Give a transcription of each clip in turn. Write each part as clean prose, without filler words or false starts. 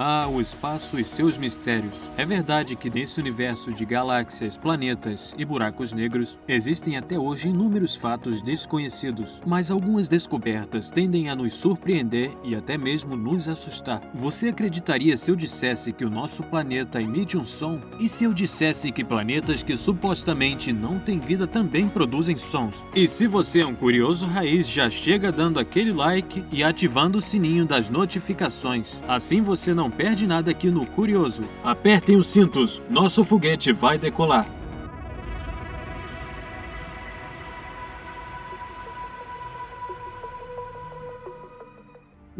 Ah, o espaço e seus mistérios. É verdade que nesse universo de galáxias, planetas e buracos negros, existem até hoje inúmeros fatos desconhecidos, mas algumas descobertas tendem a nos surpreender e até mesmo nos assustar. Você acreditaria se eu dissesse que o nosso planeta emite um som? E se eu dissesse que planetas que supostamente não têm vida também produzem sons? E se você é um curioso raiz, já chega dando aquele like e ativando o sininho das notificações. Assim você não perde nada aqui no Curioso. Apertem os cintos, nosso foguete vai decolar.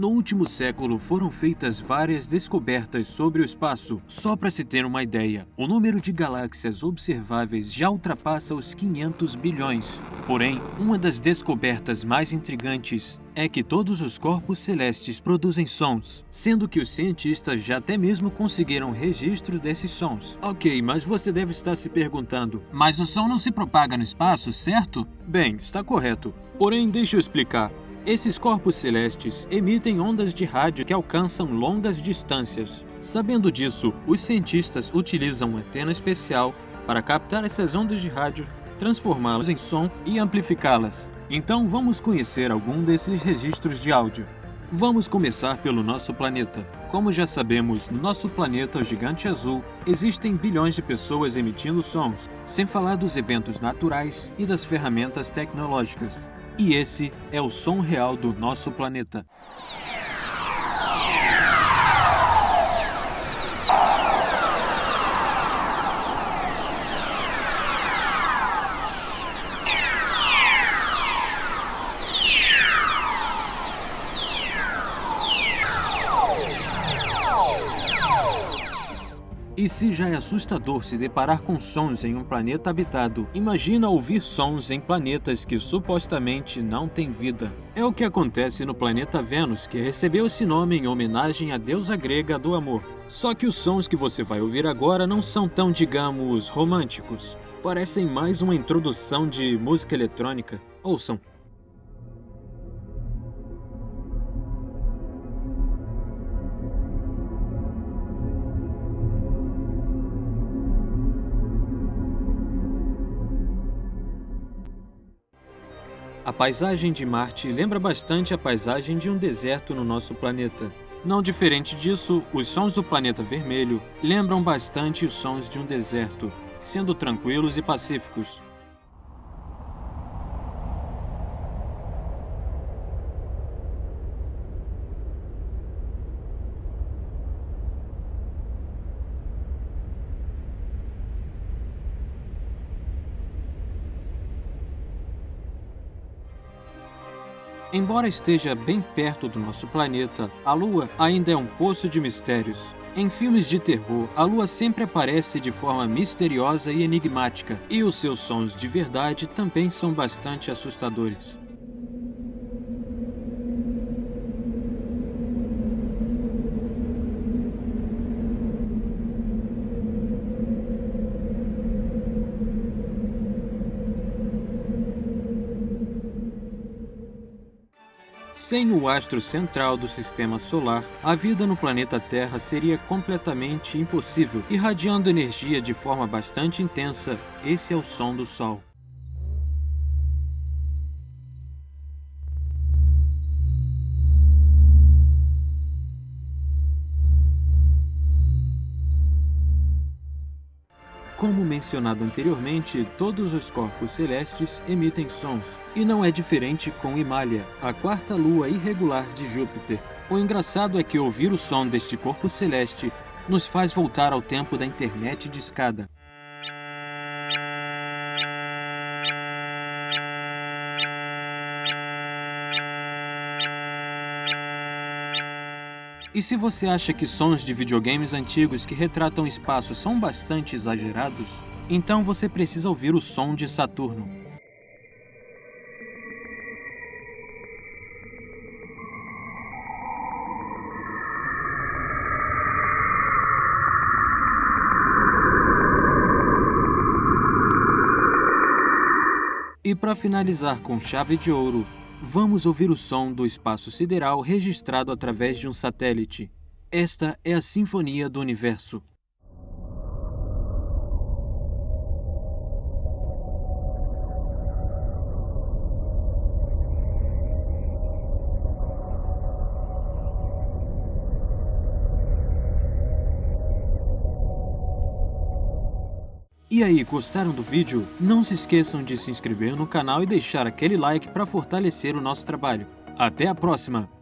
No último século foram feitas várias descobertas sobre o espaço. Só para se ter uma ideia, o número de galáxias observáveis já ultrapassa os 500 bilhões. Porém, uma das descobertas mais intrigantes é que todos os corpos celestes produzem sons, sendo que os cientistas já até mesmo conseguiram registro desses sons. Ok, mas você deve estar se perguntando, mas o som não se propaga no espaço, certo? Bem, está correto. Porém, deixa eu explicar. Esses corpos celestes emitem ondas de rádio que alcançam longas distâncias. Sabendo disso, os cientistas utilizam uma antena especial para captar essas ondas de rádio, transformá-las em som e amplificá-las. Então vamos conhecer algum desses registros de áudio. Vamos começar pelo nosso planeta. Como já sabemos, no nosso planeta, o gigante azul, existem bilhões de pessoas emitindo sons, sem falar dos eventos naturais e das ferramentas tecnológicas. E esse é o som real do nosso planeta. E se já é assustador se deparar com sons em um planeta habitado, imagina ouvir sons em planetas que supostamente não têm vida. É o que acontece no planeta Vênus, que recebeu esse nome em homenagem à deusa grega do amor. Só que os sons que você vai ouvir agora não são tão, digamos, românticos. Parecem mais uma introdução de música eletrônica. Ouçam. A paisagem de Marte lembra bastante a paisagem de um deserto no nosso planeta. Não diferente disso, os sons do planeta vermelho lembram bastante os sons de um deserto, sendo tranquilos e pacíficos. Embora esteja bem perto do nosso planeta, a Lua ainda é um poço de mistérios. Em filmes de terror, a Lua sempre aparece de forma misteriosa e enigmática, e os seus sons de verdade também são bastante assustadores. Sem o astro central do Sistema Solar, a vida no planeta Terra seria completamente impossível. Irradiando energia de forma bastante intensa, esse é o som do Sol. Como mencionado anteriormente, todos os corpos celestes emitem sons, e não é diferente com Himalaya, a quarta lua irregular de Júpiter. O engraçado é que ouvir o som deste corpo celeste nos faz voltar ao tempo da internet discada. E se você acha que sons de videogames antigos que retratam o espaço são bastante exagerados, então você precisa ouvir o som de Saturno. E para finalizar com chave de ouro, vamos ouvir o som do espaço sideral registrado através de um satélite. Esta é a Sinfonia do Universo. E aí, gostaram do vídeo? Não se esqueçam de se inscrever no canal e deixar aquele like para fortalecer o nosso trabalho. Até a próxima!